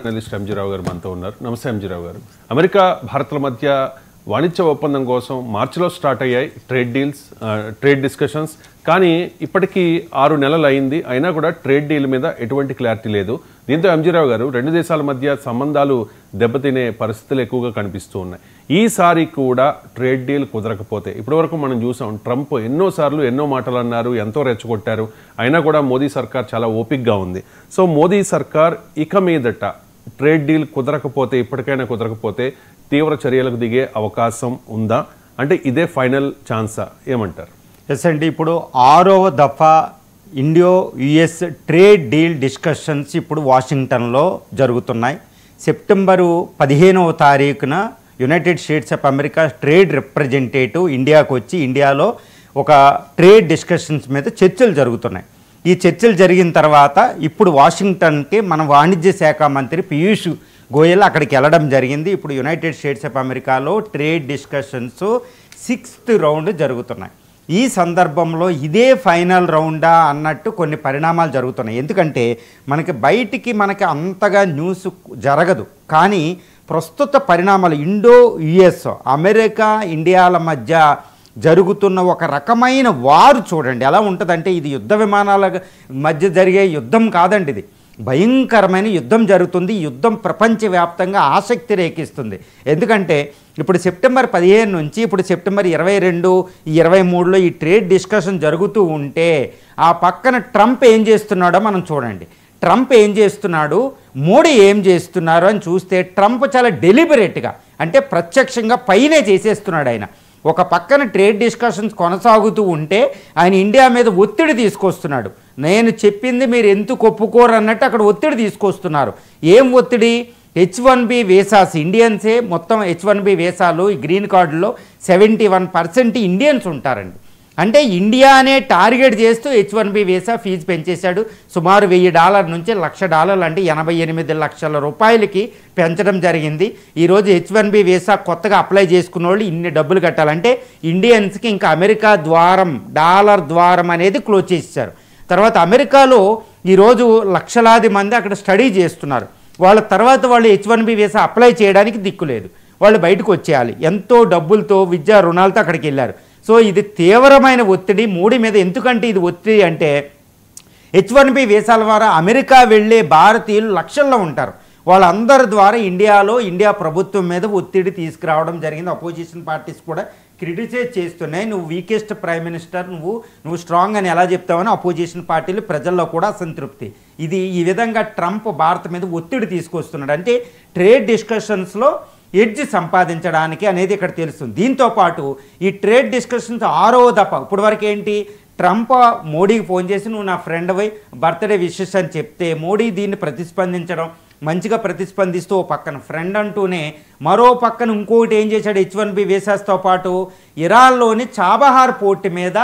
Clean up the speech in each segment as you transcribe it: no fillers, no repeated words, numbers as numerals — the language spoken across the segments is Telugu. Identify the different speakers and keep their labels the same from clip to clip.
Speaker 1: అనలిస్ట్ ఎంజీ రావు గారు మనతో ఉన్నారు. నమస్తే ఎంజీ రావు గారు. అమెరికా భారత్ల మధ్య వాణిజ్య ఒప్పందం కోసం మార్చిలో స్టార్ట్ అయ్యాయి ట్రేడ్ డిస్కషన్స్. కానీ ఇప్పటికీ 6 నెలలు అయింది, అయినా కూడా ట్రేడ్ డీల్ మీద ఎటువంటి క్లారిటీ లేదు. దీంతో ఎంజీ రావు గారు, 2 దేశాల మధ్య సంబంధాలు దెబ్బతినే పరిస్థితులు ఎక్కువగా కనిపిస్తూ ఉన్నాయి. ఈసారి కూడా ట్రేడ్ డీల్ కుదరకపోతే, ఇప్పటివరకు మనం చూసాం ట్రంప్ ఎన్నోసార్లు ఎన్నో మాటలు అన్నారు, ఎంతో రెచ్చగొట్టారు, అయినా కూడా మోదీ సర్కార్ చాలా ఓపిక్గా ఉంది. సో మోదీ సర్కార్ ఇక మీదట ట్రేడ్ డీల్ కుదరకపోతే, ఇప్పటికైనా కుదరకపోతే తీవ్ర చర్యలకు దిగే అవకాశం ఉందా? అంటే ఇదే ఫైనల్ ఛాన్సా? ఏమంటారు?
Speaker 2: ఎస్ అండి, ఇప్పుడు 6వ దఫా ఇండియో యుఎస్ ట్రేడ్ డీల్ డిస్కషన్స్ ఇప్పుడు వాషింగ్టన్లో జరుగుతున్నాయి. సెప్టెంబరు 15వ తారీఖున United states of America trade representative ఇండియాకు వచ్చి ఇండియాలో ఒక ట్రేడ్ డిస్కషన్స్ మీద చర్చలు జరుగుతున్నాయి. ఈ చర్చలు జరిగిన తర్వాత ఇప్పుడు వాషింగ్టన్కి మన వాణిజ్య శాఖ మంత్రి పీయూష్ గోయల్ అక్కడికి వెళ్ళడం జరిగింది. ఇప్పుడు యునైటెడ్ స్టేట్స్ ఆఫ్ అమెరికాలో ట్రేడ్ డిస్కషన్స్ 6th రౌండ్ జరుగుతున్నాయి. ఈ సందర్భంలో ఇదే ఫైనల్ రౌండా అన్నట్టు కొన్ని పరిణామాలు జరుగుతున్నాయి. ఎందుకంటే మనకి అంతగా న్యూస్ జరగదు, కానీ ప్రస్తుత పరిణామాలు ఇండో యుఎస్ అమెరికా ఇండియాల మధ్య జరుగుతున్న ఒక రకమైన వారు చూడండి ఎలా ఉంటుందంటే, ఇది యుద్ధ విమానాల మధ్య జరిగే యుద్ధం కాదండి, ఇది భయంకరమైన యుద్ధం జరుగుతుంది. ఈ యుద్ధం ప్రపంచవ్యాప్తంగా ఆసక్తి రేకిస్తుంది. ఎందుకంటే ఇప్పుడు సెప్టెంబర్ 15 నుంచి ఇప్పుడు సెప్టెంబర్ 22, 23లో ఈ ట్రేడ్ డిస్కషన్ జరుగుతూ ఉంటే ఆ పక్కన ట్రంప్ ఏం చేస్తున్నాడో మనం చూడండి. ట్రంప్ ఏం చేస్తున్నాడు, మోడీ ఏం చేస్తున్నారు అని చూస్తే ట్రంప్ చాలా డెలిబరేట్గా, అంటే ప్రత్యక్షంగా పైనే చేసేస్తున్నాడు ఆయన. ఒక పక్కన ట్రేడ్ డిస్కషన్స్ కొనసాగుతూ ఉంటే ఆయన ఇండియా మీద ఒత్తిడి తీసుకొస్తున్నాడు. నేను చెప్పింది మీరు ఎందుకు ఒప్పుకోరు అన్నట్టు అక్కడ ఒత్తిడి తీసుకొస్తున్నారు. ఏం ఒత్తిడి? H1B వీసాస్, ఇండియన్సే మొత్తం H1B వీసాలు ఈ గ్రీన్ కార్డులో 71% ఇండియన్స్ ఉంటారండి. అంటే ఇండియానే టార్గెట్ చేస్తూ H1B వీసా ఫీజు పెంచేశాడు. సుమారు $1000 నుంచి $1,00,000 అంటే 88 లక్షల రూపాయలకి పెంచడం జరిగింది. ఈరోజు H1B వీసా కొత్తగా అప్లై చేసుకున్న వాళ్ళు ఇన్ని డబ్బులు కట్టాలంటే ఇండియన్స్కి ఇంకా అమెరికా ద్వారం, డాలర్ ద్వారం అనేది క్లోజ్ చేశారు. తర్వాత అమెరికాలో ఈరోజు లక్షలాది మంది అక్కడ స్టడీ చేస్తున్నారు. వాళ్ళ తర్వాత వాళ్ళు H1B వీసా అప్లై చేయడానికి దిక్కులేదు, వాళ్ళు బయటకు వచ్చేయాలి. ఎంతో డబ్బులతో విద్యా రుణాలతో అక్కడికి వెళ్ళారు. సో ఇది తీవ్రమైన ఒత్తిడి మోడీ మీద. ఎందుకంటే ఇది ఒత్తిడి అంటే H1B వీసాల ద్వారా అమెరికా వెళ్ళే భారతీయులు లక్షల్లో ఉంటారు. వాళ్ళందరి ద్వారా ఇండియా ప్రభుత్వం మీద ఒత్తిడి తీసుకురావడం జరిగింది. అపోజిషన్ పార్టీస్ కూడా క్రిటిసైజ్ చేస్తున్నాయి. నువ్వు వీకెస్ట్ ప్రైమ్ మినిస్టర్, నువ్వు స్ట్రాంగ్ అని ఎలా చెప్తావని అపోజిషన్ పార్టీలు, ప్రజల్లో కూడా అసంతృప్తి. ఇది ఈ విధంగా ట్రంప్ భారత్ మీద ఒత్తిడి తీసుకొస్తున్నాడు. అంటే ట్రేడ్ డిస్కషన్స్లో ఎడ్జ్ సంపాదించడానికి అనేది ఇక్కడ తెలుస్తుంది. దీంతోపాటు ఈ ట్రేడ్ డిస్కషన్స్ 6వ దఫా ఇప్పటి వరకు ఏంటి, ట్రంప్ మోడీకి ఫోన్ చేసి నువ్వు నా ఫ్రెండ్ అవి బర్త్డే విషెస్ అని చెప్తే మోడీ దీన్ని ప్రతిస్పందించడం, మంచిగా ప్రతిస్పందిస్తూ ఓ పక్కన ఫ్రెండ్ అంటూనే మరో పక్కన ఇంకోటి ఏం చేశాడు, H1B వీసాస్తో పాటు ఇరాన్లోని చాబహార్ పోర్ట్ మీద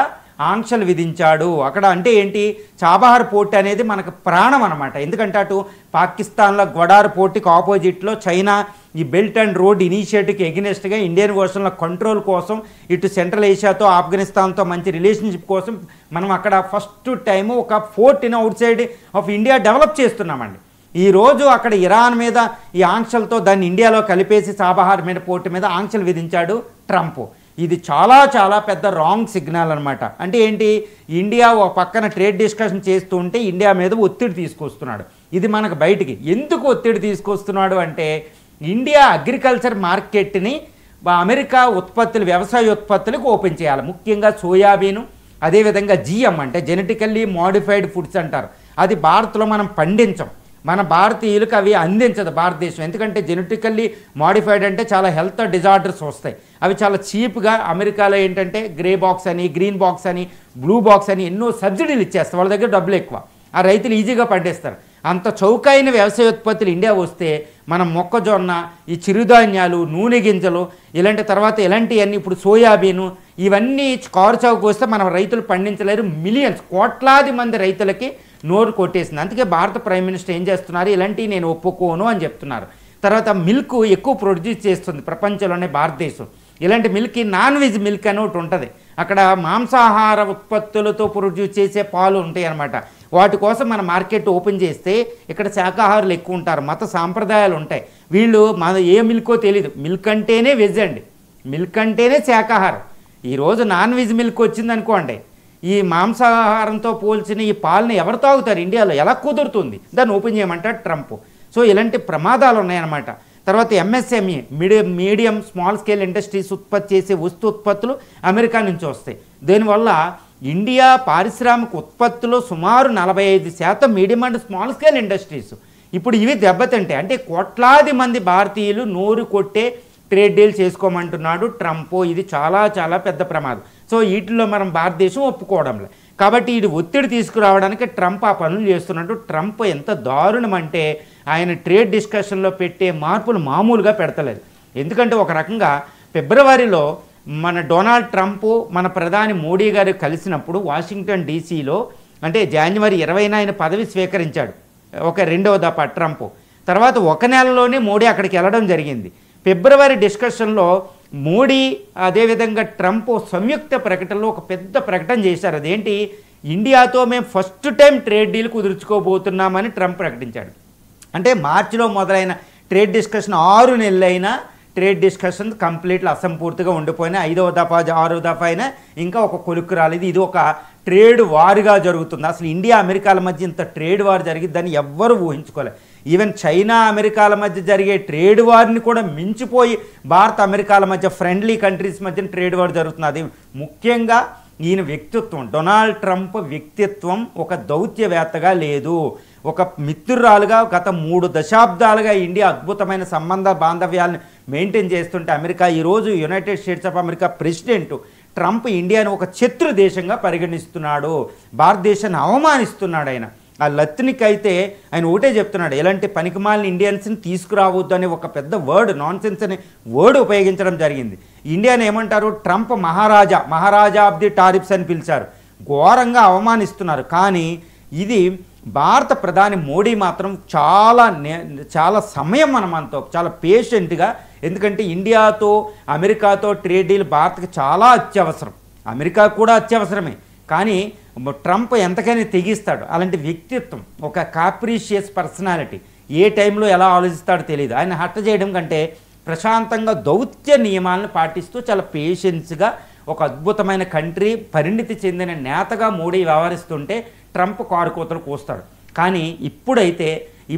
Speaker 2: ఆంక్షలు విధించాడు. అక్కడ అంటే ఏంటి, చాబహార్ పోర్ట్ అనేది మనకు ప్రాణం అనమాట. ఎందుకంటే అటు పాకిస్తాన్లో గ్వడార్ పోర్టుకి ఆపోజిట్లో చైనా ఈ బెల్ట్ అండ్ రోడ్ ఇనిషియేటివ్కి ఎగెనెస్ట్గా ఇండియన్ ఓషన్ల కంట్రోల్ కోసం, ఇటు సెంట్రల్ ఏషియాతో ఆఫ్ఘనిస్తాన్తో మంచి రిలేషన్షిప్ కోసం మనం అక్కడ ఫస్ట్ టైము ఒక ఫోర్ట్ని outside of India develop చేస్తున్నామండి. ఈరోజు అక్కడ ఇరాన్ మీద ఈ ఆంక్షలతో దాన్ని ఇండియాలో కలిపేసి చాబహార్ మీద పోర్టు మీద ఆంక్షలు విధించాడు ట్రంప్. ఇది చాలా పెద్ద రాంగ్ సిగ్నల్ అనమాట. అంటే ఏంటి, ఇండియా ఒక పక్కన ట్రేడ్ డిస్కషన్ చేస్తూ ఉంటే ఇండియా మీద ఒత్తిడి తీసుకొస్తున్నాడు. ఇది మనకు బయటికి ఎందుకు ఒత్తిడి తీసుకొస్తున్నాడు అంటే, ఇండియా అగ్రికల్చర్ మార్కెట్ని అమెరికా ఉత్పత్తులు, వ్యవసాయ ఉత్పత్తులకు ఓపెన్ చేయాలి. ముఖ్యంగా సోయాబీను, అదేవిధంగా GM అంటే జెనెటికల్లీ మోడిఫైడ్ ఫుడ్స్ అంటారు. అది భారత్లో మనం పండించం, మన భారతీయులకు అవి అందించదు భారతదేశం. ఎందుకంటే జెనెటికల్లీ మోడిఫైడ్ అంటే చాలా హెల్త్ డిజార్డర్స్ వస్తాయి. అవి చాలా చీప్గా అమెరికాలో ఏంటంటే గ్రే బాక్స్ అని, గ్రీన్ బాక్స్ అని, బ్లూ బాక్స్ అని ఎన్నో సబ్సిడీలు ఇచ్చేస్తారు. వాళ్ళ దగ్గర డబ్బులు ఎక్కువ, ఆ రైతులు ఈజీగా పండిస్తారు. అంత చౌకైన వ్యవసాయ ఉత్పత్తులు ఇండియా వస్తే మనం మొక్కజొన్న, ఈ చిరుధాన్యాలు, నూనె గింజలు ఇలాంటి తర్వాత ఇలాంటివన్నీ ఇప్పుడు సోయాబీను ఇవన్నీ కారు చౌక వస్తే మనం రైతులు పండించలేరు. మిలియన్స్, కోట్లాది మంది రైతులకి నోరు కొట్టేసింది. అందుకే భారత ప్రైమ్ మినిస్టర్ ఏం చేస్తున్నారు, ఇలాంటివి నేను ఒప్పుకోను అని చెప్తున్నారు. తర్వాత మిల్క్ ఎక్కువ ప్రొడ్యూస్ చేస్తుంది ప్రపంచంలోనే భారతదేశం. ఇలాంటి మిల్క్ నాన్ వెజ్ మిల్క్ అని ఒకటి ఉంటుంది, అక్కడ మాంసాహార ఉత్పత్తులతో ప్రొడ్యూస్ చేసే పాలు ఉంటాయి అన్నమాట. వాటి కోసం మన మార్కెట్ ఓపెన్ చేస్తే ఇక్కడ శాకాహారులు ఎక్కువ ఉంటారు, మత సాంప్రదాయాలు ఉంటాయి. వీళ్ళు మన ఏ మిల్కో తెలీదు, మిల్క్ అంటేనే వెజ్ అండి, మిల్క్ అంటేనే శాకాహారం. ఈరోజు నాన్ వెజ్ మిల్క్ వచ్చింది అనుకోండి, ఈ మాంసాహారంతో పోల్చిన ఈ పాలని ఎవరు తాగుతారు ఇండియాలో? ఎలా కుదురుతుంది? దాన్ని ఓపెన్ చేయమంటాడు ట్రంప్. సో ఇలాంటి ప్రమాదాలు ఉన్నాయన్నమాట. తర్వాత MSME medium small scale industries ఉత్పత్తి చేసే ఉత్పత్తులు అమెరికా నుంచి వస్తాయి. దీనివల్ల ఇండియా పారిశ్రామిక ఉత్పత్తులు సుమారు 45% medium and small scale industries ఇప్పుడు ఇవి దెబ్బతింటాయి. అంటే కోట్లాది మంది భారతీయులు నోరు కొట్టే ట్రేడ్ డీల్ చేసుకోమంటున్నాడు ట్రంప్. ఇది చాలా చాలా పెద్ద ప్రమాదం. సో వీటిలో మనం భారతదేశం ఒప్పుకోవడంలే. కాబట్టి ఇది ఒత్తిడి తీసుకురావడానికి ట్రంప్ ఆ పనులు చేస్తున్నట్టు. ట్రంప్ ఎంత దారుణం అంటే ఆయన ట్రేడ్ డిస్కషన్లో పెట్టే మార్పులు మామూలుగా పెడతలేదు. ఎందుకంటే ఒక రకంగా ఫిబ్రవరిలో మన డొనాల్డ్ ట్రంప్ మన ప్రధాని మోడీ గారు కలిసినప్పుడు వాషింగ్టన్ డీసీలో, అంటే జనవరి 20న ఆయన పదవి స్వీకరించాడు ఒక రెండవ దఫా ట్రంప్. తర్వాత ఒక నెలలోనే మోడీ అక్కడికి వెళ్ళడం జరిగింది. ఫిబ్రవరి డిస్కషన్లో మోడీ అదేవిధంగా ట్రంప్ సంయుక్త ప్రకటనలో ఒక పెద్ద ప్రకటన చేశారు. అదేంటి, ఇండియాతో మేము ఫస్ట్ టైం ట్రేడ్ డీల్ కుదుర్చుకోబోతున్నామని ట్రంప్ ప్రకటించాడు. అంటే మార్చిలో మొదలైన ట్రేడ్ డిస్కషన్ 6 నెలలైనా ట్రేడ్ డిస్కషన్స్ కంప్లీట్లీ అసంపూర్తిగా ఉండిపోయినా 5వ దఫా 6వ దఫా అయినా ఇంకా ఒక కొలుక్కు రాలేదు. ఇది ఒక ట్రేడ్ వార్గా జరుగుతుంది. అసలు ఇండియా అమెరికాల మధ్య ఇంత ట్రేడ్ వార్ జరిగిద్దని ఎవ్వరూ ఊహించుకోలేదు. ఈవెన్ చైనా అమెరికాల మధ్య జరిగే ట్రేడ్ వార్ని కూడా మించిపోయి భారత్ అమెరికాల మధ్య ఫ్రెండ్లీ కంట్రీస్ మధ్య ట్రేడ్ వార్ జరుగుతుంది. అది ముఖ్యంగా ఈయన వ్యక్తిత్వం, డొనాల్డ్ ట్రంప్ వ్యక్తిత్వం ఒక దౌత్యవేత్తగా లేదు, ఒక మిత్రురాలుగా గత 3 దశాబ్దాలుగా ఇండియా అద్భుతమైన సంబంధ బాంధవ్యాలను మెయింటైన్ చేస్తుంటే అమెరికా ఈరోజు United states of America president Trump ఇండియాను ఒక శత్రు దేశంగా పరిగణిస్తున్నాడు, భారతదేశాన్ని అవమానిస్తున్నాడు. ఆయన ఆ లత్నికి అయితే ఆయన ఒకటే చెప్తున్నాడు, ఎలాంటి పనికిమాలిన ఇండియన్స్ని తీసుకురావద్దు అనే ఒక పెద్ద వర్డ్, నాన్ సెన్స్ అనే వర్డ్ ఉపయోగించడం జరిగింది. ఇండియాని ఏమంటారు, Trump Maharaja of the tariffs అని పిలిచారు. ఘోరంగా అవమానిస్తున్నారు. కానీ ఇది భారత ప్రధాని మోడీ మాత్రం చాలా సమయం మనమంతో చాలా పేషెంట్గా, ఎందుకంటే ఇండియాతో అమెరికాతో ట్రేడ్ డీల్ భారత్కి చాలా అత్యవసరం, అమెరికా కూడా అత్యవసరమే. కానీ ట్రంప్ ఎంతకైనా తెగిస్తాడు. అలాంటి వ్యక్తిత్వం, ఒక కాప్రీషియస్ పర్సనాలిటీ, ఏ టైంలో ఎలా ఆలోచిస్తాడో తెలియదు. ఆయన హత్య చేయడం కంటే ప్రశాంతంగా దౌత్య నియమాలను పాటిస్తూ చాలా పేషెన్స్గా ఒక అద్భుతమైన కంట్రీ పరిణితి చెందిన నేతగా మోడీ వ్యవహరిస్తుంటే ట్రంప్ కారుకోతలు కూస్తాడు. కానీ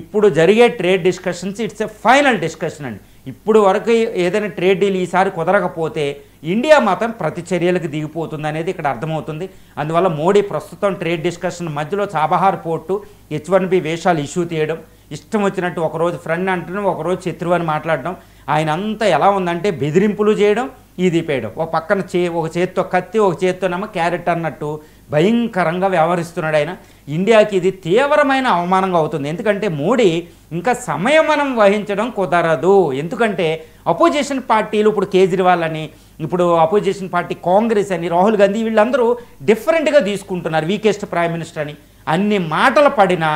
Speaker 2: ఇప్పుడు జరిగే trade discussions it's a final discussion అండి. ఇప్పుడు వరకు ఏదైనా ట్రేడ్ డీల్ ఈసారి కుదరకపోతే ఇండియా మాత్రం ప్రతి చర్యలకు దిగిపోతుంది అనేది ఇక్కడ అర్థమవుతుంది. అందువల్ల మోడీ ప్రస్తుతం ట్రేడ్ డిస్కషన్ మధ్యలో చాబహార్ పోర్టు H1B వేషాలు ఇష్యూ తీయడం, ఇష్టం వచ్చినట్టు ఒకరోజు ఫ్రెండ్ అంటడం, ఒకరోజు శత్రువు అని మాట్లాడడం, ఆయన అంతా ఎలా ఉందంటే బెదిరింపులు చేయడం, ఇది పేయడం, ఒక పక్కన ఒక చేత్తో కత్తి ఒక చేత్తోనేమో క్యారెట్ అన్నట్టు భయంకరంగా వ్యవహరిస్తున్నాడు ఆయన. ఇండియాకి ఇది తీవ్రమైన అవమానంగా అవుతుంది. ఎందుకంటే మోడీ ఇంకా సంయమనం వహించడం కుదరదు. ఎందుకంటే అపోజిషన్ పార్టీలు ఇప్పుడు కేజ్రీవాల్ అని, ఇప్పుడు అపోజిషన్ పార్టీ కాంగ్రెస్ అని, రాహుల్ గాంధీ వీళ్ళందరూ డిఫరెంట్గా తీసుకుంటున్నారు. వీకెస్ట్ ప్రైమ్ మినిస్టర్ అని అన్ని మాటలు పడినా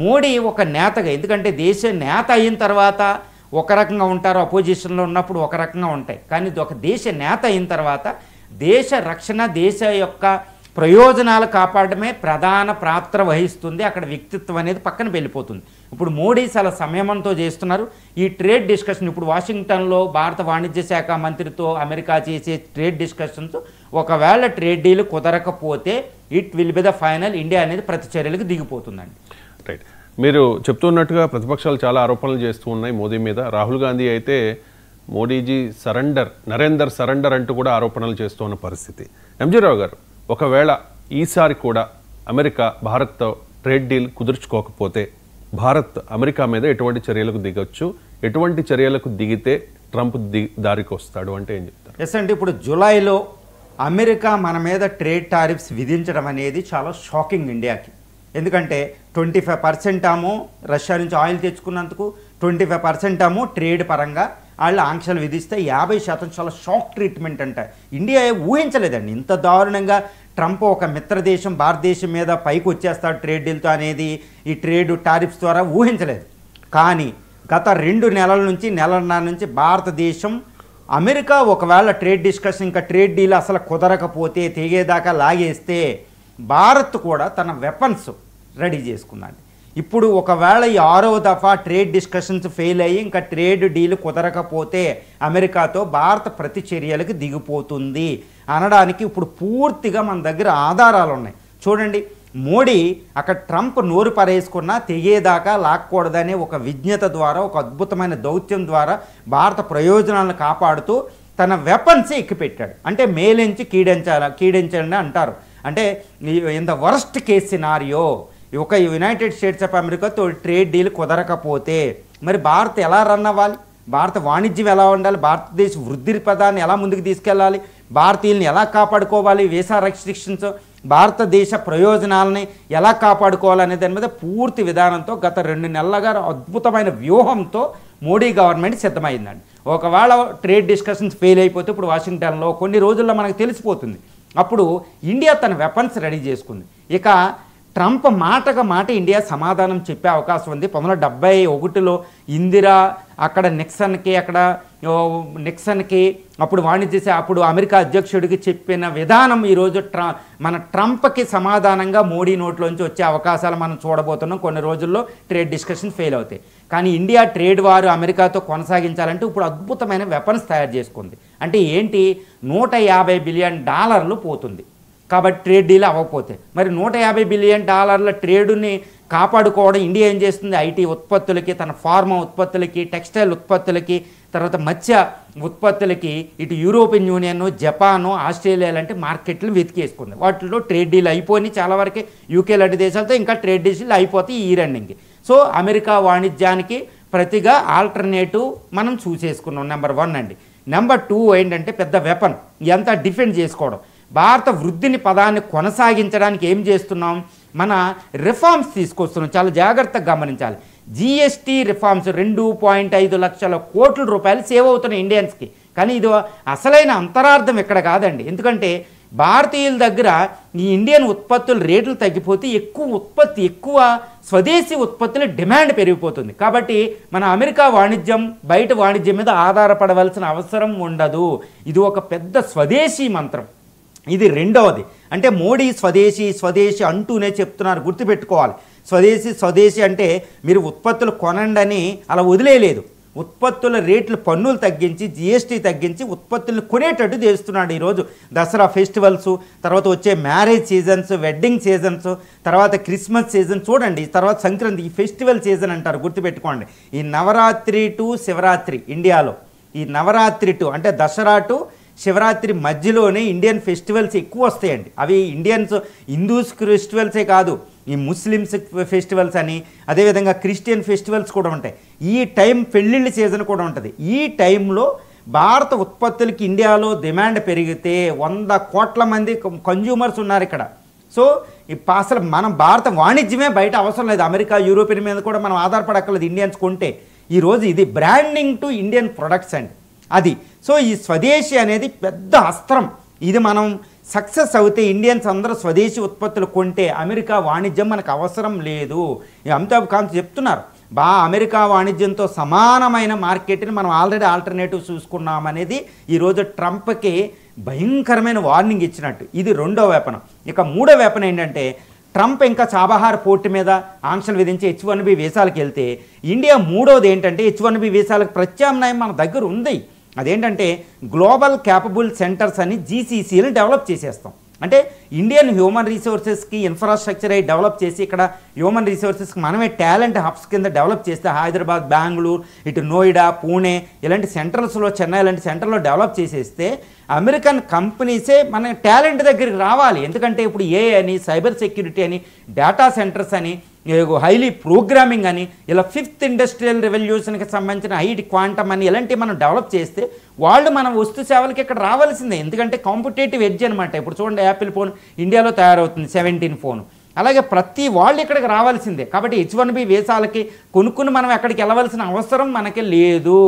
Speaker 2: మోడీ ఒక నేతగా, ఎందుకంటే దేశ నేత అయిన తర్వాత ఒక రకంగా ఉంటారు, అపోజిషన్లో ఉన్నప్పుడు ఒక రకంగా ఉంటాయి. కానీ ఒక దేశ నేత అయిన తర్వాత దేశ రక్షణ, దేశ యొక్క ప్రయోజనాలు కాపాడమే ప్రధాన పాత్ర వహిస్తుంది. అక్కడ వ్యక్తిత్వం అనేది పక్కన వెళ్ళిపోతుంది. ఇప్పుడు మోడీ చాలా సంయమనంతో చేస్తున్నారు ఈ ట్రేడ్ డిస్కషన్. ఇప్పుడు వాషింగ్టన్లో భారత వాణిజ్య శాఖ మంత్రితో అమెరికా చేసే ట్రేడ్ డిస్కషన్స్, ఒకవేళ ట్రేడ్ డీల్ కుదరకపోతే it will be the final. India అనేది ప్రతి చర్యలకు దిగిపోతుందండి.
Speaker 1: రైట్, మీరు చెప్తున్నట్టుగా ప్రతిపక్షాలు చాలా ఆరోపణలు చేస్తూ ఉన్నాయి మోదీ మీద. రాహుల్ గాంధీ అయితే మోడీజీ సరెండర్, నరేందర్ సరెండర్ అంటూ కూడా ఆరోపణలు చేస్తూ ఉన్న పరిస్థితి. ఎంజీ రావు గారు, ఒకవేళ ఈసారి కూడా అమెరికా భారత్తో ట్రేడ్ డీల్ కుదుర్చుకోకపోతే భారత్ అమెరికా మీద ఎటువంటి చర్యలకు దిగొచ్చు, ఎటువంటి చర్యలకు దిగితే ట్రంప్ దారికి వస్తాడు అంటే ఏం చెప్తారు?
Speaker 2: ఎస్ అంటే ఇప్పుడు జూలైలో అమెరికా మన మీద ట్రేడ్ టారిఫ్స్ విధించడం అనేది చాలా షాకింగ్ ఇండియాకి. ఎందుకంటే 25% ఏమో రష్యా నుంచి ఆయిల్ తెచ్చుకున్నందుకు, 25% ఏమో ట్రేడ్ పరంగా వాళ్ళు ఆంక్షలు విధిస్తే 50% చాలా షాక్ ట్రీట్మెంట్ అంట. ఇండియా ఊహించలేదండి ఇంత దారుణంగా ట్రంప్ ఒక మిత్రదేశం భారతదేశం మీద పైకి వచ్చేస్తాడు ట్రేడ్ డీల్తో అనేది, ఈ ట్రేడ్ టారిఫ్స్ ద్వారా ఊహించలేదు. కానీ గత 2 నెలల నుంచి, నెలన్నర నుంచి భారతదేశం అమెరికా ఒకవేళ ట్రేడ్ డిస్కషన్ ఇంకా ట్రేడ్ డీల్ అసలు కుదరకపోతే తెగేదాకా లాగేస్తే భారత్ కూడా తన వెపన్స్ రెడీ చేసుకుందండి. ఇప్పుడు ఒకవేళ ఈ 6వ దఫా ట్రేడ్ డిస్కషన్స్ ఫెయిల్ అయ్యి ఇంకా ట్రేడ్ డీల్ కుదరకపోతే అమెరికాతో భారత ప్రతిచర్యలకు దిగిపోతుంది అనడానికి ఇప్పుడు పూర్తిగా మన దగ్గర ఆధారాలు ఉన్నాయి. చూడండి, మోడీ అక్కడ ట్రంప్ నోరు పరేసుకున్నా తెగేదాకా లాక్కూడదనే ఒక విజ్ఞత ద్వారా, ఒక అద్భుతమైన దౌత్యం ద్వారా భారత ప్రయోజనాలను కాపాడుతూ తన వెపన్స్ ఎక్కిపెట్టాడు. అంటే మేలించి కీడించండి అంటారు. అంటే in the worst case scenario ఒక యునైటెడ్ స్టేట్స్ ఆఫ్ అమెరికాతో ట్రేడ్ డీల్ కుదరకపోతే మరి భారత్ ఎలా రన్ అవ్వాలి, భారత వాణిజ్యం ఎలా ఉండాలి, భారతదేశ వృద్ధి పదాన్ని ఎలా ముందుకు తీసుకెళ్ళాలి, భారతీయుల్ని ఎలా కాపాడుకోవాలి, వీసా రెస్ట్రిక్షన్స్, భారతదేశ ప్రయోజనాలని ఎలా కాపాడుకోవాలనే దాని మీద పూర్తి విధానంతో గత 2 నెలలుగా అద్భుతమైన వ్యూహంతో మోడీ గవర్నమెంట్ సిద్ధమైందండి. ఒకవేళ ట్రేడ్ డిస్కషన్స్ ఫెయిల్ అయిపోతే ఇప్పుడు వాషింగ్టన్లో కొన్ని రోజుల్లో మనకు తెలిసిపోతుంది. అప్పుడు ఇండియా తన వెపన్స్ రెడీ చేసుకుంది. ఇక ట్రంప్ మాటగా మాట ఇండియా సమాధానం చెప్పే అవకాశం ఉంది. 1971లో ఇందిరా అక్కడ నిక్సన్కి అప్పుడు అప్పుడు అమెరికా అధ్యక్షుడికి చెప్పిన విధానం ఈరోజు మన ట్రంప్కి సమాధానంగా మోడీ నోట్లోంచి వచ్చే అవకాశాలు మనం చూడబోతున్నాం. కొన్ని రోజుల్లో ట్రేడ్ డిస్కషన్ ఫెయిల్ అవుతాయి. కానీ ఇండియా ట్రేడ్ వారు అమెరికాతో కొనసాగించాలంటే ఇప్పుడు అద్భుతమైన వెపన్స్ తయారు చేసుకుంది. అంటే ఏంటి, $150 బిలియన్ పోతుంది. కాబట్టి ట్రేడ్ డీల్ అవ్వకపోతే మరి $150 బిలియన్ ట్రేడుని కాపాడుకోవడం ఇండియా ఏం చేస్తుంది, ఐటీ ఉత్పత్తులకి, తన ఫార్మా ఉత్పత్తులకి, టెక్స్టైల్ ఉత్పత్తులకి, తర్వాత మత్స్య ఉత్పత్తులకి ఇటు యూరోపియన్ యూనియన్, జపాను, ఆస్ట్రేలియా లాంటి మార్కెట్లు వెతికేసుకుంది. వాటిలో ట్రేడ్ డీల్ అయిపోయి చాలా వరకు యూకే లాంటి దేశాలతో ఇంకా ట్రేడ్ డీల్ అయిపోతాయి ఈ రన్నింగ్కి. సో అమెరికా వాణిజ్యానికి ప్రతిగా ఆల్టర్నేటివ్ మనం చూసేసుకున్నాం. నెంబర్ 1 అండి. నెంబర్ 2 ఏంటంటే పెద్ద వెపన్ ఎంత డిఫెండ్ చేసుకోవడం. భారత వృద్ధిని పదాన్ని కొనసాగించడానికి ఏం చేస్తున్నాం, మన రిఫార్మ్స్ తీసుకొస్తున్నాం. చాలా జాగ్రత్తగా గమనించాలి. జిఎస్టీ రిఫార్మ్స్ 2.5 లక్షల కోట్ల రూపాయలు సేవ్ అవుతున్నాయి ఇండియన్స్కి. కానీ ఇది అసలైన అంతరార్థం ఇక్కడ కాదండి. ఎందుకంటే భారతీయుల దగ్గర ఈ ఇండియన్ ఉత్పత్తుల రేట్లు తగ్గిపోతే ఎక్కువ స్వదేశీ ఉత్పత్తుల డిమాండ్ పెరిగిపోతుంది. కాబట్టి మన అమెరికా వాణిజ్యం బయట వాణిజ్యం మీద ఆధారపడవలసిన అవసరం ఉండదు. ఇది ఒక పెద్ద స్వదేశీ మంత్రం. ఇది రెండవది. అంటే మోడీ స్వదేశీ అంటూనే చెప్తున్నారు, గుర్తుపెట్టుకోవాలి. స్వదేశీ అంటే మీరు ఉత్పత్తులు కొనండి అని అలా వదిలేయలేదు. ఉత్పత్తుల రేట్లు పన్నులు తగ్గించి, జిఎస్టీ తగ్గించి ఉత్పత్తులను కొనేటట్టు చేస్తున్నాడు. ఈరోజు దసరా ఫెస్టివల్స్, తర్వాత వచ్చే మ్యారేజ్ సీజన్స్, వెడ్డింగ్ సీజన్స్, తర్వాత క్రిస్మస్ సీజన్ చూడండి, తర్వాత సంక్రాంతి, ఈ ఫెస్టివల్ సీజన్ అంటారు, గుర్తుపెట్టుకోండి. ఈ నవరాత్రి టు శివరాత్రి ఇండియాలో, ఈ నవరాత్రి టు అంటే దసరా టు శివరాత్రి మధ్యలోనే ఇండియన్ ఫెస్టివల్స్ ఎక్కువ వస్తాయండి. అవి హిందూస్ ఫెస్టివల్సే కాదు, ఈ ముస్లిమ్స్ ఫెస్టివల్స్ అని, అదేవిధంగా క్రిస్టియన్ ఫెస్టివల్స్ కూడా ఉంటాయి. ఈ టైం పెళ్ళిళ్ళ సీజన్ కూడా ఉంటుంది. ఈ టైంలో భారత ఉత్పత్తులకి ఇండియాలో డిమాండ్ పెరిగితే 100 కోట్ల మంది కన్జ్యూమర్స్ ఉన్నారు ఇక్కడ. సో అసలు మనం భారత వాణిజ్యమే బయట అవసరం లేదు. అమెరికా, యూరోపియన్ మీద కూడా మనం ఆధారపడక్కర్లేదు ఇండియన్స్ కొంటే. ఈరోజు ఇది బ్రాండింగ్ టు ఇండియన్ ప్రొడక్ట్స్ అండి అది. సో ఈ స్వదేశీ అనేది పెద్ద అస్త్రం. ఇది మనం సక్సెస్ అవుతే ఇండియన్స్ అందరూ స్వదేశీ ఉత్పత్తులు కొంటే అమెరికా వాణిజ్యం మనకు అవసరం లేదు. అమితాబ్ కాంత్ చెప్తున్నారు, అమెరికా వాణిజ్యంతో సమానమైన మార్కెట్ని మనం ఆల్రెడీ ఆల్టర్నేటివ్ చూసుకున్నామనేది ఈరోజు ట్రంప్కి భయంకరమైన వార్నింగ్ ఇచ్చినట్టు. ఇది రెండో వేపన. ఇక మూడో వేపన ఏంటంటే, ట్రంప్ ఇంకా చాబహార్ పోర్టు మీద ఆంక్షలు విధించి H1B వీసాలకు వెళ్తే ఇండియా మూడోది ఏంటంటే H1B వీసాలకు ప్రత్యామ్నాయం మన దగ్గర ఉంది. అదేంటంటే గ్లోబల్ క్యాపబుల్ సెంటర్స్ అని GCCని డెవలప్ చేసేస్తాం. అంటే ఇండియన్ హ్యూమన్ రిసోర్సెస్కి ఇన్ఫ్రాస్ట్రక్చర్ అయి డెవలప్ చేసి ఇక్కడ హ్యూమన్ రిసోర్సెస్కి మనమే టాలెంట్ హబ్స్ కింద డెవలప్ చేస్తే హైదరాబాద్, బెంగళూరు, ఇటు నోయిడా, పూణే ఇలాంటి సెంటర్స్లో, చెన్నై ఇలాంటి సెంటర్లో డెవలప్ చేసేస్తే అమెరికన్ కంపెనీసే మన టాలెంట్ దగ్గరికి రావాలి. ఎందుకంటే ఇప్పుడు AI అని, సైబర్ సెక్యూరిటీ అని, డేటా సెంటర్స్ అని, హైలీ ప్రోగ్రామింగ్ అని, ఇలా 5th ఇండస్ట్రియల్ రెవల్యూషన్కి సంబంధించిన హైట్ క్వాంటమ్ అని ఇలాంటివి మనం డెవలప్ చేస్తే వాళ్ళు మన వస్తు సేవలకి ఇక్కడ రావాల్సిందే. ఎందుకంటే కాంపిటేటివ్ ఎడ్జ్ అనమాట. ఇప్పుడు చూడండి, యాపిల్ ఫోన్ ఇండియాలో తయారవుతుంది, 17 ఫోన్. అలాగే ప్రతి వాళ్ళు ఇక్కడికి రావాల్సిందే. కాబట్టి H1B వీసాలకి కొనుక్కుని మనం ఎక్కడికి వెళ్ళవలసిన అవసరం మనకి లేదు.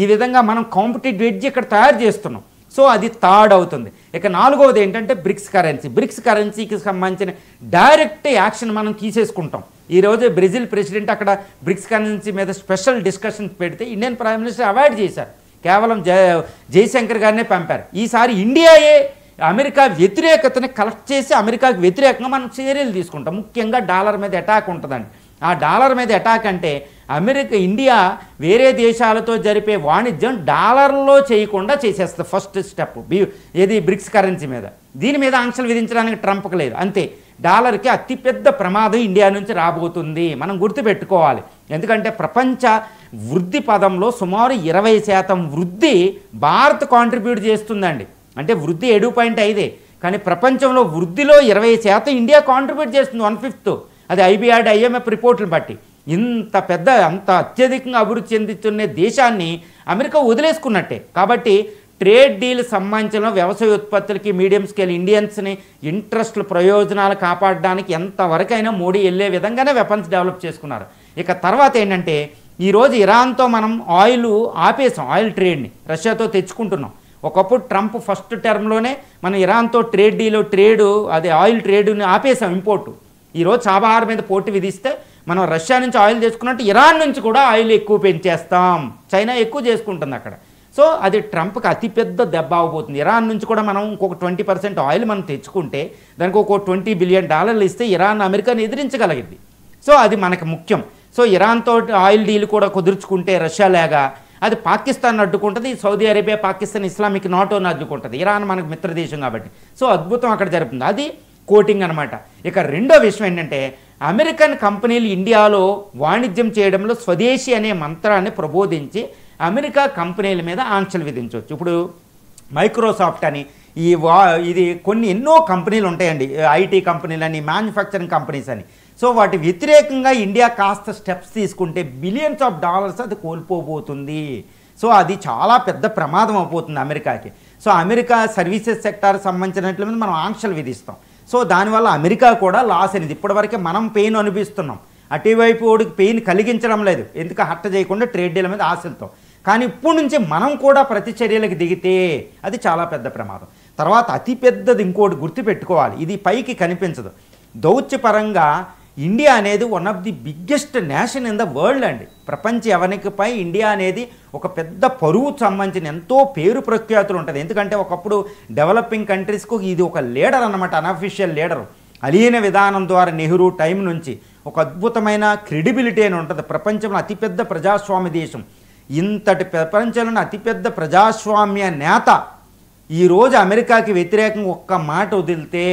Speaker 2: ఈ విధంగా మనం కాంపిటేటివ్ ఎడ్జ్ ఇక్కడ తయారు చేస్తున్నాం. సో అది థర్డ్ అవుతుంది. ఇక నాలుగవది ఏంటంటే బ్రిక్స్ కరెన్సీకి సంబంధించిన డైరెక్ట్ యాక్షన్ మనం తీసేసుకుంటాం. ఈరోజు బ్రెజిల్ ప్రెసిడెంట్ అక్కడ బ్రిక్స్ కరెన్సీ మీద స్పెషల్ డిస్కషన్ పెడితే ఇండియన్ ప్రైమ్ మినిస్టర్ అవాయిడ్ చేశారు. కేవలం జయశంకర్ గారినే పంపారు. ఈసారి ఇండియాయే అమెరికా వ్యతిరేకతని కలెక్ట్ చేసి అమెరికాకి వ్యతిరేకంగా మనం చర్యలు తీసుకుంటాం. ముఖ్యంగా డాలర్ మీద అటాక్ ఉంటుందండి. ఆ డాలర్ మీద అటాక్ అంటే ఇండియా వేరే దేశాలతో జరిపే వాణిజ్యం డాలర్లో చేయకుండా చేసేస్తుంది. ఫస్ట్ స్టెప్ ఏది బ్రిక్స్ కరెన్సీ మీద. దీని మీద ఆంక్షలు విధించడానికి ట్రంప్కి లేదు. అంతే, డాలర్కి అతిపెద్ద ప్రమాదం ఇండియా నుంచి రాబోతుంది. మనం గుర్తుపెట్టుకోవాలి. ఎందుకంటే ప్రపంచ వృద్ధి పదంలో సుమారు 20% వృద్ధి భారత్ కాంట్రిబ్యూట్ చేస్తుందండి. అంటే వృద్ధి 7.5, కానీ ప్రపంచంలో వృద్ధిలో 20% ఇండియా కాంట్రిబ్యూట్ చేస్తుంది, 1/5. అది IBRD IMF రిపోర్టులు బట్టి. అంత అత్యధికంగా అభివృద్ధి చెందుతున్న దేశాన్ని అమెరికా వదిలేసుకున్నట్టే. కాబట్టి ట్రేడ్ డీల్ సంబంధించిన వ్యవసాయ ఉత్పత్తులకి మీడియం స్కేల్ ఇండియన్స్ని ఇంట్రెస్ట్ల ప్రయోజనాలు కాపాడడానికి ఎంతవరకైనా మోడీ వెళ్ళే విధంగానే వెపన్స్ డెవలప్ చేసుకున్నారు. ఇక తర్వాత ఏంటంటే ఈరోజు ఇరాన్తో మనం ఆపేసాం, ఆయిల్ ట్రేడ్ని రష్యాతో తెచ్చుకుంటున్నాం. ఒకప్పుడు ట్రంప్ ఫస్ట్ టర్మ్లోనే మనం ఇరాన్తో ఆయిల్ ట్రేడ్ని ఆపేసాం, ఇంపోర్టు. ఈరోజు చాబహార్ మీద పోటీ విధిస్తే మనం రష్యా నుంచి ఆయిల్ చేసుకున్నట్టు ఇరాన్ నుంచి కూడా ఆయిల్ ఎక్కువ పెంచేస్తాం. చైనా ఎక్కువ చేసుకుంటుంది అక్కడ. సో అది ట్రంప్కి అతిపెద్ద దెబ్బ అవబోతుంది. ఇరాన్ నుంచి కూడా మనం ఇంకొక 20% ఆయిల్ మనం తెచ్చుకుంటే దానికి ఒక $20 బిలియన్ ఇస్తే ఇరాన్ అమెరికాని ఎదిరించగలిగింది. సో అది మనకు ముఖ్యం. సో ఇరాన్తో ఆయిల్ డీల్ కూడా కుదుర్చుకుంటే రష్యా లాగా అది పాకిస్తాన్ అడ్డుకుంటుంది, సౌదీ అరేబియా పాకిస్తాన్ ఇస్లామిక్ నాటోని అడ్డుకుంటుంది. ఇరాన్ మనకు మిత్రదేశం కాబట్టి. సో అద్భుతం అక్కడ జరుగుతుంది. అది కోటింగ్ అనమాట. ఇక రెండో విషయం ఏంటంటే అమెరికన్ కంపెనీలు ఇండియాలో వాణిజ్యం చేయడంలో స్వదేశీ అనే మంత్రాన్ని ప్రబోధించి అమెరికా కంపెనీల మీద ఆంక్షలు విధించవచ్చు. ఇప్పుడు మైక్రోసాఫ్ట్ అని ఇది ఎన్నో కంపెనీలు ఉంటాయండి, IT కంపెనీలు అని, మ్యానుఫ్యాక్చరింగ్ కంపెనీస్ అని. సో వాటి వ్యతిరేకంగా ఇండియా కాస్త స్టెప్స్ తీసుకుంటే బిలియన్స్ ఆఫ్ డాలర్స్ అది కోల్పోబోతుంది. సో అది చాలా పెద్ద ప్రమాదం అయిపోతుంది అమెరికాకి. సో అమెరికా సర్వీసెస్ సెక్టార్ సంబంధించినట్ల మీద మనం ఆంక్షలు విధిస్తాం. సో దానివల్ల అమెరికా కూడా లాస్ అనేది. ఇప్పటివరకే మనం పెయిన్ అనిపిస్తున్నాం, అటువైపు వాడికి పెయిన్ కలిగించడం లేదు, ఎందుకు హర్ట్ చేయకుండా ట్రేడ్ డీల్ మీద ఆశలతో. కానీ ఇప్పుడు నుంచి మనం కూడా ప్రతిచర్యలకు దిగితే అది చాలా పెద్ద ప్రమాదం. తర్వాత అతిపెద్దది ఇంకోటి గుర్తుపెట్టుకోవాలి, ఇది పైకి కనిపించదు. దౌత్యపరంగా ఇండియా అనేది one of the biggest nation in the world అండి. ప్రపంచ యవనికపై ఇండియా అనేది ఒక పెద్ద పరువుకు సంబంధించిన ఎంతో పేరు ప్రఖ్యాతులు ఉంటుంది. ఎందుకంటే ఒకప్పుడు డెవలపింగ్ కంట్రీస్కు ఇది ఒక లీడర్ అన్నమాట, అనఫిషియల్ లీడరు. అలీన విధానం ద్వారా నెహ్రూ టైం నుంచి ఒక అద్భుతమైన క్రెడిబిలిటీ అని ఉంటుంది. ప్రపంచంలో అతిపెద్ద ప్రజాస్వామ్య దేశం, ఇంతటి ప్రపంచంలోని అతిపెద్ద ప్రజాస్వామ్య నేత ఈరోజు అమెరికాకి వ్యతిరేకంగా ఒక్క మాట వదిలితే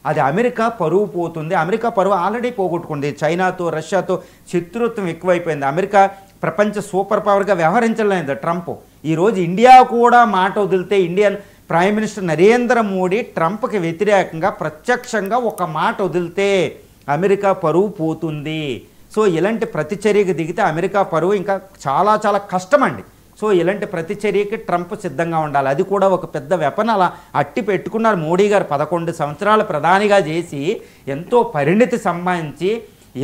Speaker 2: అది అమెరికా పరువు పోతుంది. అమెరికా పరువు ఆల్రెడీ పోగొట్టుకుంది. చైనాతో రష్యాతో శత్రుత్వం ఎక్కువైపోయింది. అమెరికా ప్రపంచ సూపర్ పవర్గా వ్యవహరించలేదు ట్రంప్. ఈరోజు ఇండియా కూడా మాట వదిలితే Indian prime minister Narendra Modi ట్రంప్కి వ్యతిరేకంగా ప్రత్యక్షంగా ఒక మాట వదిలితే అమెరికా పరువు పోతుంది. సో ఇలాంటి ప్రతిచర్యకు దిగితే అమెరికా పరువు ఇంకా చాలా చాలా కష్టమండి. సో ఇలాంటి ప్రతిచర్యకి ట్రంప్ సిద్ధంగా ఉండాలి. అది కూడా ఒక పెద్ద వెపన్ అలా అట్టి పెట్టుకున్నారు మోడీ గారు. 11 సంవత్సరాలు ప్రధానిగా చేసి ఎంతో పరిణితి సంపాదించి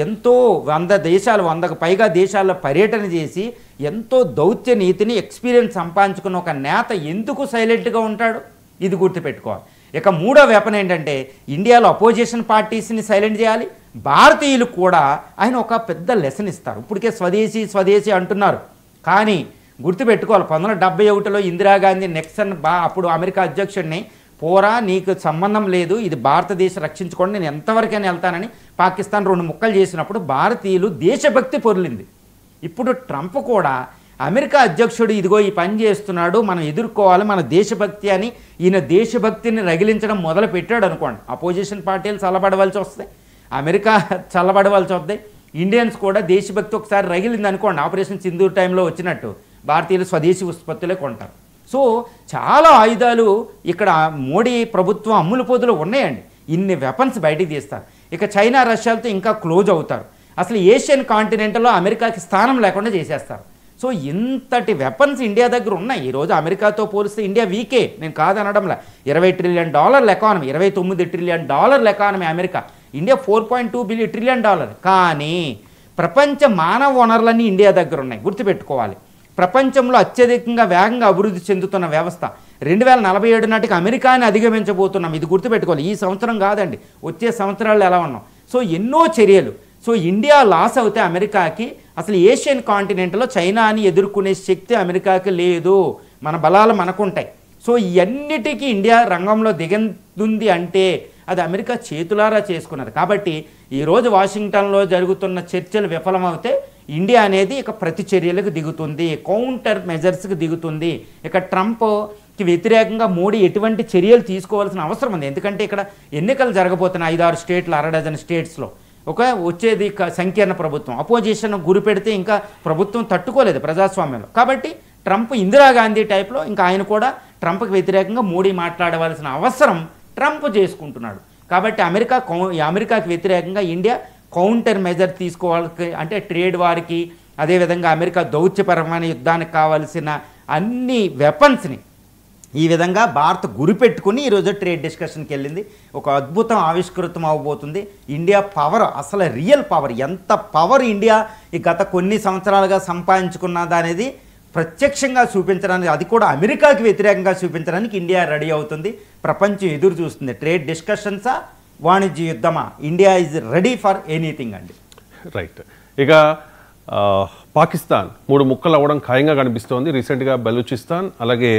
Speaker 2: ఎంతో 100కు పైగా దేశాల్లో పర్యటన చేసి ఎంతో దౌత్య నీతిని ఎక్స్పీరియన్స్ సంపాదించుకున్న ఒక నేత ఎందుకు సైలెంట్గా ఉంటాడు? ఇది గుర్తుపెట్టుకోవాలి. ఇక మూడో వెపన్ ఏంటంటే ఇండియాలో అపోజిషన్ పార్టీస్ని సైలెంట్ చేయాలి. భారతీయులు కూడా ఆయన ఒక పెద్ద లెసన్ ఇస్తారు. ఇప్పటికే స్వదేశీ అంటున్నారు, కానీ గుర్తుపెట్టుకోవాలి 1971లో ఇందిరాగాంధీ నిక్సన్ అప్పుడు అమెరికా అధ్యక్షుడిని పోరా నీకు సంబంధం లేదు, ఇది భారతదేశం రక్షించుకోండి, నేను ఎంతవరకైనా వెళ్తానని పాకిస్తాన్ 2 ముక్కలు చేసినప్పుడు భారతీయులు దేశభక్తి పొర్లింది. ఇప్పుడు ట్రంప్ కూడా అమెరికా అధ్యక్షుడు ఇదిగో ఈ పని చేస్తున్నాడు, మనం ఎదుర్కోవాలి, మన దేశభక్తి అని ఈయన దేశభక్తిని రగిలించడం మొదలు పెట్టాడు అనుకోండి. అపోజిషన్ పార్టీలు చల్లబడవలసి వస్తాయి, అమెరికా చల్లబడవలసి వస్తాయి, ఇండియన్స్ కూడా దేశభక్తి ఒకసారి రగిలింది అనుకోండి. ఆపరేషన్ సింధూర్ టైంలో వచ్చినట్టు భారతీయులు స్వదేశీ ఉత్పత్తులే కొంటారు. సో చాలా ఆయుధాలు ఇక్కడ మోడీ ప్రభుత్వం అమ్ముల పొదులు ఉన్నాయండి. ఇన్ని వెపన్స్ బయటికి తీస్తారు. ఇక చైనా రష్యాలతో ఇంకా క్లోజ్ అవుతారు. అసలు ఏషియన్ కాంటినెంట్లో అమెరికాకి స్థానం లేకుండా చేసేస్తారు. సో ఇంతటి వెపన్స్ ఇండియా దగ్గర ఉన్నాయి. ఈరోజు అమెరికాతో పోలిస్తే ఇండియా వీకే, నేను కాదనడంలా. $20 trillion economy, $29 trillion economy America. India $4.2 trillion. కానీ ప్రపంచ మానవ వనరులన్నీ ఇండియా దగ్గర ఉన్నాయి. గుర్తుపెట్టుకోవాలి. ప్రపంచంలో అత్యధికంగా వేగంగా అభివృద్ధి చెందుతున్న వ్యవస్థ. 2047 నాటికి అమెరికాని అధిగమించబోతున్నాం. ఇది గుర్తుపెట్టుకోవాలి. ఈ సంవత్సరం కాదండి, వచ్చే సంవత్సరాలు ఎలా ఉన్నాం. సో ఎన్నో చర్యలు. సో ఇండియా లాస్ అవుతే అమెరికాకి అసలు ఏషియన్ కాంటినెంట్లో చైనాని ఎదుర్కొనే శక్తి అమెరికాకి లేదు, మన బలాలు మనకుంటాయి. సో ఇవన్నిటికీ ఇండియా రంగంలో దిగనుంది అంటే అది అమెరికా చేతులారా చేసుకున్నది. కాబట్టి ఈరోజు వాషింగ్టన్లో జరుగుతున్న చర్చలు విఫలమవుతే ఇండియా అనేది ఇక ప్రతి చర్యలకు దిగుతుంది, కౌంటర్ మెజర్స్కి దిగుతుంది. ఇక ట్రంప్కి వ్యతిరేకంగా మోడీ ఎటువంటి చర్యలు తీసుకోవాల్సిన అవసరం ఉంది. ఎందుకంటే ఇక్కడ ఎన్నికలు జరగబోతున్నాయి 5-6 స్టేట్లు, 6 స్టేట్స్లో. వచ్చేది సంకీర్ణ ప్రభుత్వం, అపోజిషన్ గురి పెడితే ఇంకా ప్రభుత్వం తట్టుకోలేదు ప్రజాస్వామ్యంలో. కాబట్టి ట్రంప్ ఇందిరాగాంధీ టైప్లో ఇంకా ఆయన కూడా ట్రంప్కి వ్యతిరేకంగా మోడీ మాట్లాడవలసిన అవసరం ట్రంప్ చేసుకుంటున్నాడు. కాబట్టి అమెరికాకి వ్యతిరేకంగా ఇండియా కౌంటర్ మెజర్ తీసుకోవాలి. అంటే ట్రేడ్ వారికి, అదేవిధంగా అమెరికా దౌత్యపరమైన యుద్ధానికి కావాల్సిన అన్ని వెపన్స్ని ఈ విధంగా భారత్ గురిపెట్టుకుని ఈరోజు ట్రేడ్ డిస్కషన్కి వెళ్ళింది. ఒక అద్భుతం ఆవిష్కృతం అవబోతుంది. ఇండియా పవర్, అసలు రియల్ పవర్, ఎంత పవర్ ఇండియా ఈ గత కొన్ని సంవత్సరాలుగా సంపాదించుకున్నది అనేది ప్రత్యక్షంగా చూపించడానికి, అది కూడా అమెరికాకి వ్యతిరేకంగా చూపించడానికి ఇండియా రెడీ అవుతుంది. ప్రపంచం ఎదురు చూస్తుంది. ట్రేడ్ డిస్కషన్సా, వాణిజ్య యుద్ధమా, India is ready for anything అండి.
Speaker 1: రైట్. ఇక పాకిస్తాన్ 3 ముక్కలు అవ్వడం ఖాయంగా కనిపిస్తోంది. రీసెంట్గా బలూచిస్తాన్, అలాగే